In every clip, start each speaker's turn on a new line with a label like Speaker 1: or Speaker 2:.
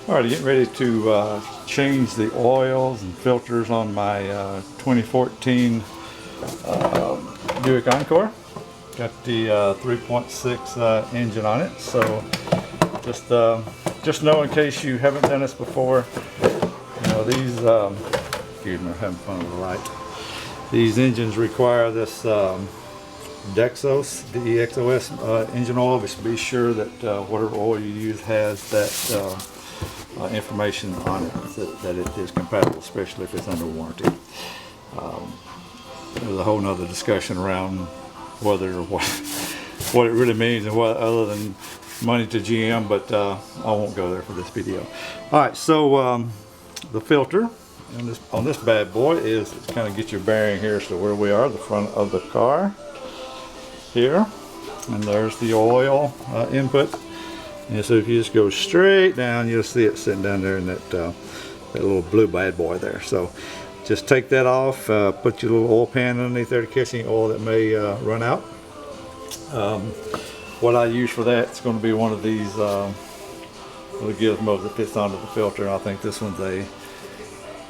Speaker 1: Alright, getting ready to change the oils and filters on my 2014 Buick Encore. Got the 3.6 engine on it, so just know in case you haven't done this before, you know these. Excuse me, I'm having fun with the light. These engines require this DEXOS engine oil. Just be sure that whatever oil you use has that information on it that it is compatible, especially if it's under warranty. There's a whole nother discussion around whether what it really means and what other than money to GM, but I won't go there for this video. Alright, so the filter on this bad boy is to kind of get your bearing here as to where we are, the front of the car here, and there's the oil input. And so if you just go straight down, you'll see it sitting down there in that little blue bad boy there. So just take that off, put your little oil pan underneath there to catch any oil that may run out. What I use for that is going to be one of these little gizmos that fits onto the filter. I think this one's a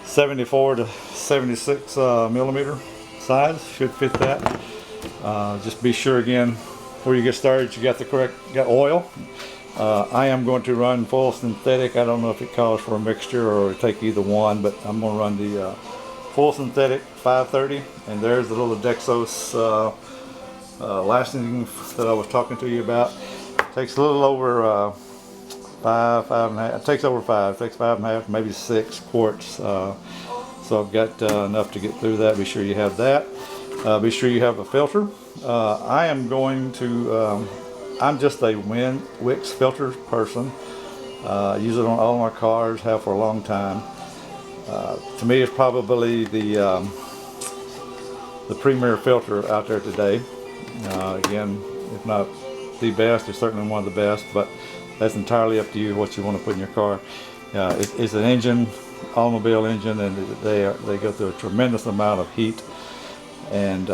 Speaker 1: 74 to 76 millimeter size, should fit that. Just be sure again before you get started you got oil. I am going to run full synthetic. I don't know if it calls for a mixture or take either one, but I'm going to run the full synthetic 530, and there's the little DEXOS lasting that I was talking to you about. Takes a little over 5.5. It takes over 5. It takes 5.5, maybe 6 quarts. So I've got enough to get through that. Be sure you have that. Be sure you have a filter. I am going to. I'm just a Wix filter person. Use it on all my cars. Have for a long time. To me, it's probably the premier filter out there today. Again, if not the best, it's certainly one of the best. But that's entirely up to you what you want to put in your car. It's an engine, automobile engine, and they go through a tremendous amount of heat. And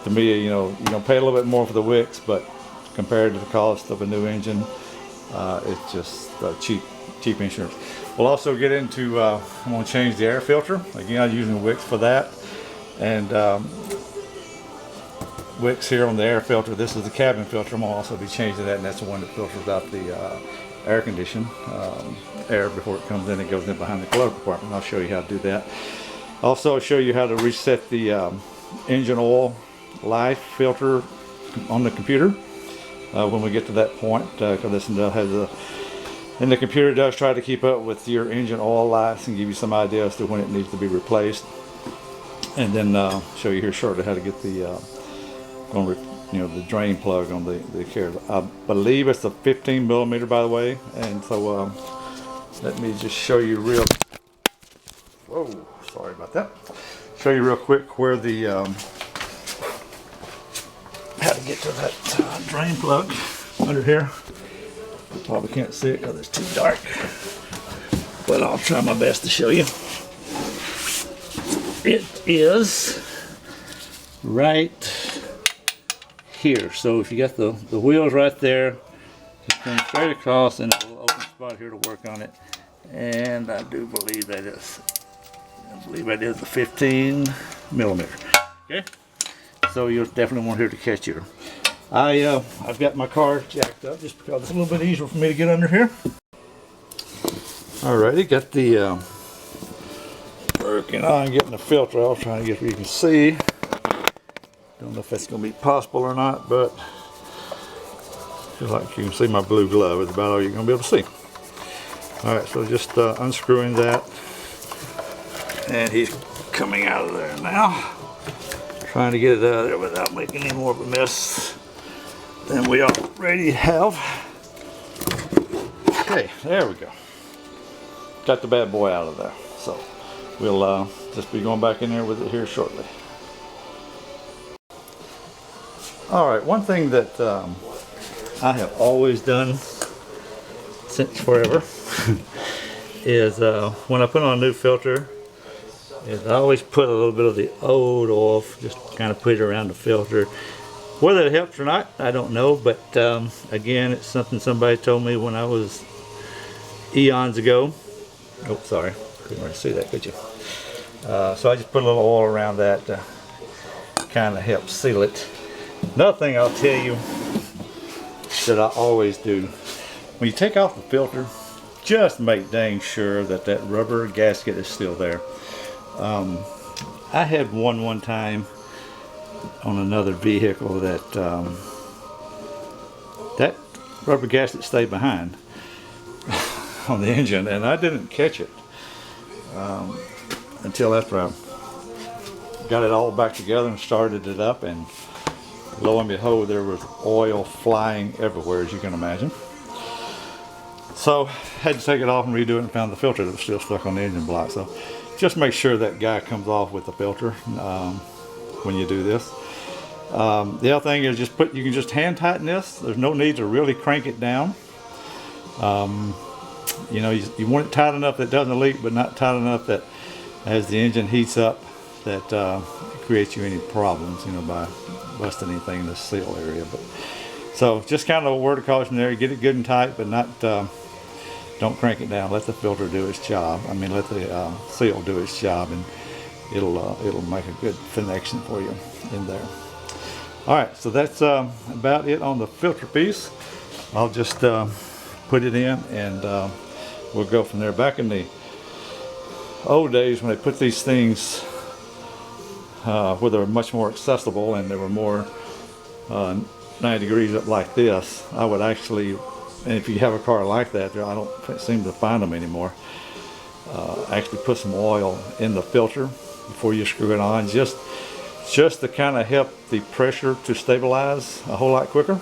Speaker 1: to me, you know, you're gonna pay a little bit more for the Wix, but compared to the cost of a new engine, it's just cheap insurance. We'll also get into, I'm gonna change the air filter. Again, I'm using Wix for that. And Wix here on the air filter, this is the cabin filter. I'm gonna also be changing that, and that's the one that filters out the air condition air before it comes in. It goes in behind the glove compartment. I'll show you how to do that. Also, I'll show you how to reset the engine oil life filter on the computer when we get to that point, because this has and the computer does try to keep up with your engine oil life and give you some idea as to when it needs to be replaced. And then show you here shortly how to get the the drain plug on the carrier. I believe it's a 15 millimeter, by the way. And so let me just show you real. Whoa, sorry about that. Show you real quick where the how to get to that drain plug under here. You probably can't see it because it's too dark, but I'll try my best to show you. It is right here. So if you got the wheels right there, just come straight across, and a little open spot here to work on it. And I do believe that is. I believe that is a 15 millimeter. Okay, so you'll definitely want here to catch your. I've got my car jacked up just because it's a little bit easier for me to get under here. Alrighty, got the working on getting the filter off, trying to get where you can see. Don't know if that's going to be possible or not, but feel like you can see my blue glove is about all you're going to be able to see. Alright, so just unscrewing that. And he's coming out of there now. Trying to get it out of there without making any more of a mess than we already have. Okay, there we go. Got the bad boy out of there. So we'll just be going back in there with it here shortly. Alright, one thing that I have always done since forever is when I put on a new filter, is I always put a little bit of the old oil, just kind of put it around the filter. Whether it helps or not, I don't know, but again, it's something somebody told me when I was eons ago. Oh, sorry, couldn't really see that, could you? So I just put a little oil around that to kind of help seal it. Another thing I'll tell you that I always do, when you take off the filter, just make dang sure that that rubber gasket is still there. I had one time on another vehicle that that rubber gasket stayed behind on the engine, and I didn't catch it until after I got it all back together and started it up, and lo and behold, there was oil flying everywhere, as you can imagine. So had to take it off and redo it, and found the filter that was still stuck on the engine block. So just make sure that guy comes off with the filter when you do this. The other thing is you can just hand tighten this. There's no need to really crank it down. You know, you want it tight enough that it doesn't leak, but not tight enough that as the engine heats up that it creates you any problems, you know, by busting anything in the seal area. But so just kind of a word of caution there. Get it good and tight, but not don't crank it down. Let the filter do its job. I mean, let the seal do its job, and it'll make a good connection for you in there. All right, so that's about it on the filter piece. I'll just put it in, and we'll go from there. Back in the old days when they put these things where they were much more accessible and they were more 90 degrees up like this, I would actually, and if you have a car like that, I don't seem to find them anymore, actually put some oil in the filter before you screw it on, just to kind of help the pressure to stabilize a whole lot quicker.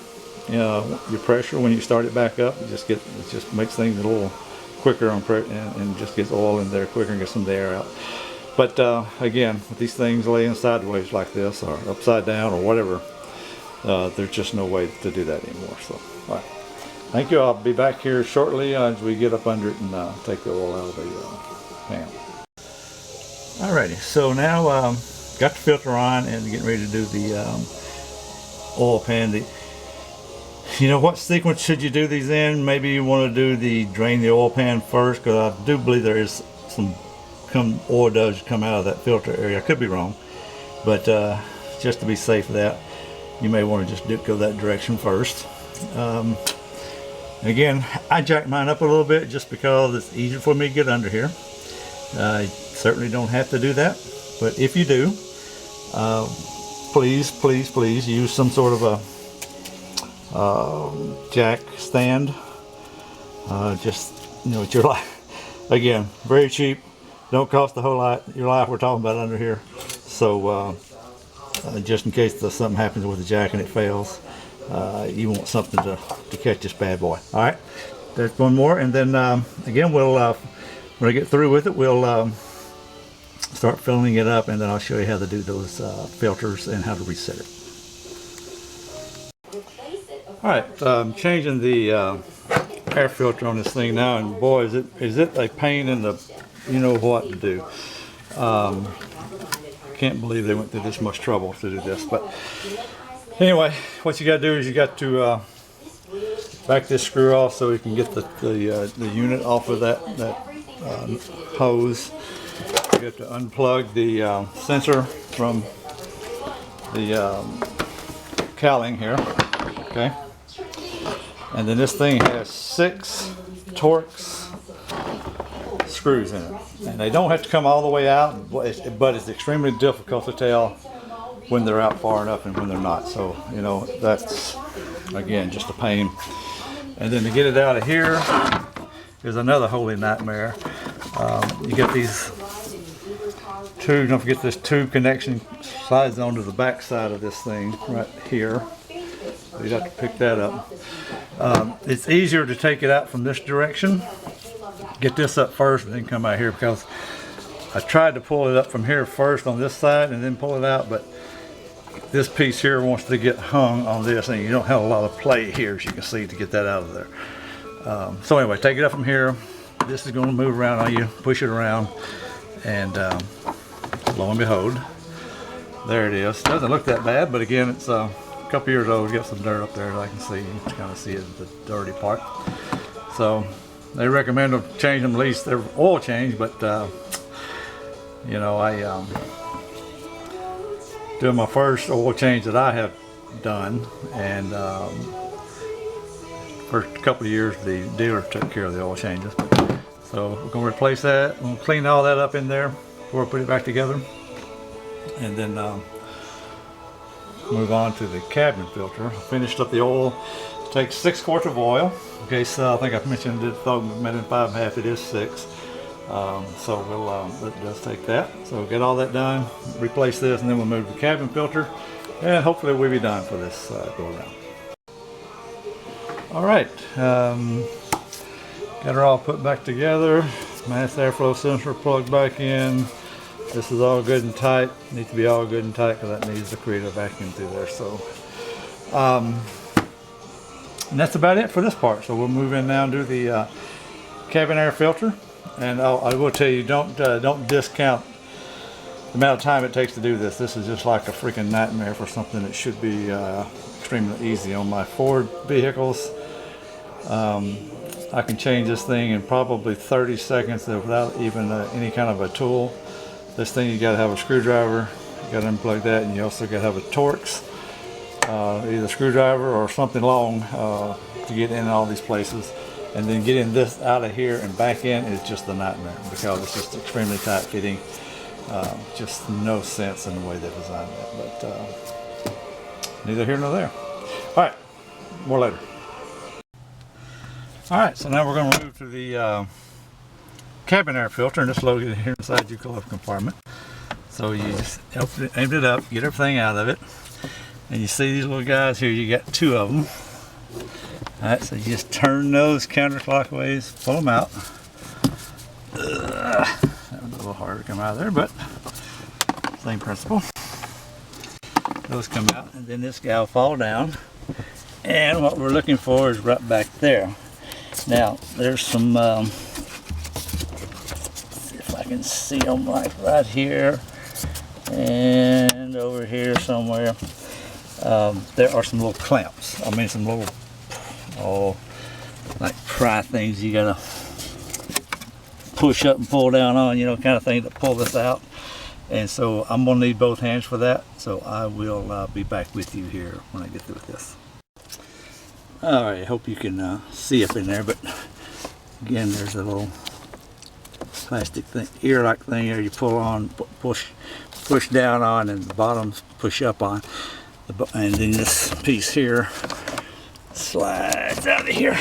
Speaker 1: You know, your pressure when you start it back up, it just makes things a little quicker and just gets oil in there quicker and gets some of the air out. But again, with these things laying sideways like this or upside down or whatever, there's just no way to do that anymore. So, all right. Thank you. I'll be back here shortly as we get up under it and take the oil out of the pan. Alrighty, so now got the filter on and getting ready to do the oil pan. You know, what sequence should you do these in? Maybe you want to do drain the oil pan first, because I do believe there is some oil does come out of that filter area. I could be wrong, but just to be safe with that, you may want to just go that direction first. Again, I jacked mine up a little bit just because it's easier for me to get under here. You certainly don't have to do that, but if you do, please use some sort of a jack stand. Just, you know, it's your life. Again, very cheap, don't cost a whole lot. Your life we're talking about under here. So just in case something happens with the jack and it fails, you want something to catch this bad boy. All right, there's one more, and then again, we'll when I get through with it, we'll start filling it up, and then I'll show you how to do those filters and how to reset it. All right, I'm changing the air filter on this thing now, and boy, is it a pain in the you know what to do. Can't believe they went through this much trouble to do this, but anyway, what you got to do is you got to back this screw off so you can get the unit off of that hose. You have to unplug the sensor from the cowling here. Okay, and then this thing has 6 Torx screws in it, and they don't have to come all the way out, but it's extremely difficult to tell when they're out far enough and when they're not. So, you know, that's again just a pain. And then to get it out of here is another holy nightmare. You get these two, don't forget this tube connection slides onto the back side of this thing right here. So you have to pick that up. It's easier to take it out from this direction. Get this up first and then come out here, because I tried to pull it up from here first on this side and then pull it out, but this piece here wants to get hung on this, and you don't have a lot of play here, as you can see, to get that out of there. So anyway, take it up from here. This is going to move around on you, push it around, and lo and behold, there it is. Doesn't look that bad, but again, it's a couple years old. Got some dirt up there that I can see. You can kind of see it, the dirty part. So they recommend to change them at least their oil change, but you know, I doing my first oil change that I have done, and first couple of years the dealer took care of the oil changes. So we're going to replace that. We'll clean all that up in there before we put it back together, and then move on to the cabin filter. Finished up the oil. Takes 6 quarts of oil. Okay, so I think I mentioned it, thought we meant in 5.5. It is 6. So we'll it does take that. So we'll get all that done, replace this, and then we'll move to the cabin filter, and hopefully we'll be done for this go around. All right, got her all put back together. Mass airflow sensor plugged back in. This is all good and tight. Needs to be all good and tight because that needs to create a vacuum through there. So, and that's about it for this part. So we'll move in now and do the cabin air filter. And I will tell you, don't discount the amount of time it takes to do this. This is just like a freaking nightmare for something that should be extremely easy. On my Ford vehicles, I can change this thing in probably 30 seconds without even any kind of a tool. This thing, you got to have a screwdriver, you got to unplug that, and you also got to have a Torx, either screwdriver or something long to get in all these places. And then getting this out of here and back in is just a nightmare because it's just extremely tight fitting. Just no sense in the way they designed it, but neither here nor there. All right, more later. All right, so now we're going to move to the cabin air filter, and it's located here inside your glove compartment. So you just aim it up, get everything out of it, and you see these little guys here. You got 2 of them. All right, so you just turn those counterclockwise, pull them out. That was a little harder to come out of there, but same principle. Those come out, and then this guy will fall down. And what we're looking for is right back there. Now, there's some, see if I can see them, like right here and over here somewhere. There are some little clamps. I mean, some little, like pry things you gotta push up and pull down on, you know, kind of thing to pull this out. And so I'm gonna need both hands for that. So I will be back with you here when I get through with this. All right, I hope you can see up in there, but again, there's a little plastic thing, ear-like thing here you pull on, push down on, and the bottoms push up on. And then this piece here slides out of here.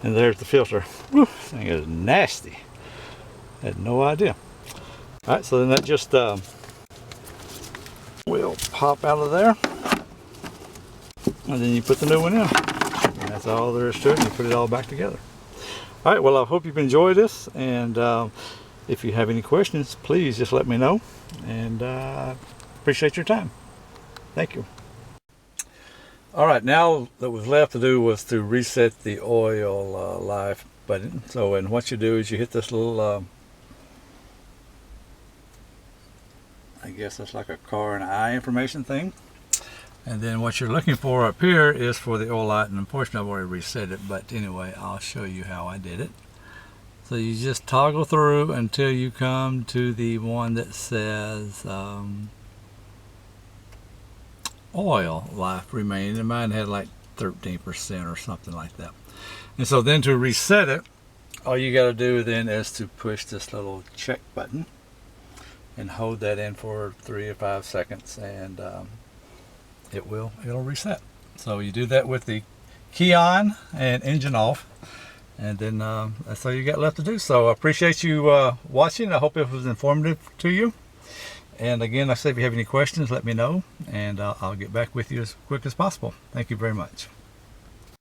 Speaker 1: And there's the filter. Whew, this thing is nasty. I had no idea. All right, so then that just will pop out of there. And then you put the new one in. And that's all there is to it. And you put it all back together. All right, well, I hope you've enjoyed this. And if you have any questions, please just let me know. And appreciate your time. Thank you. All right, now that was left to do was to reset the oil live button. So, and what you do is you hit this little, I guess that's like a car and eye information thing. And then what you're looking for up here is for the oil light, and unfortunately I've already reset it, but anyway, I'll show you how I did it. So you just toggle through until you come to the one that says oil life remaining, and mine had like 13% or something like that. And so then to reset it, all you got to do then is to push this little check button and hold that in for 3 or 5 seconds, and it'll reset. So you do that with the key on and engine off, and then that's all you got left to do. So I appreciate you watching. I hope it was informative to you. And again, like I said, if you have any questions, let me know, and I'll get back with you as quick as possible. Thank you very much.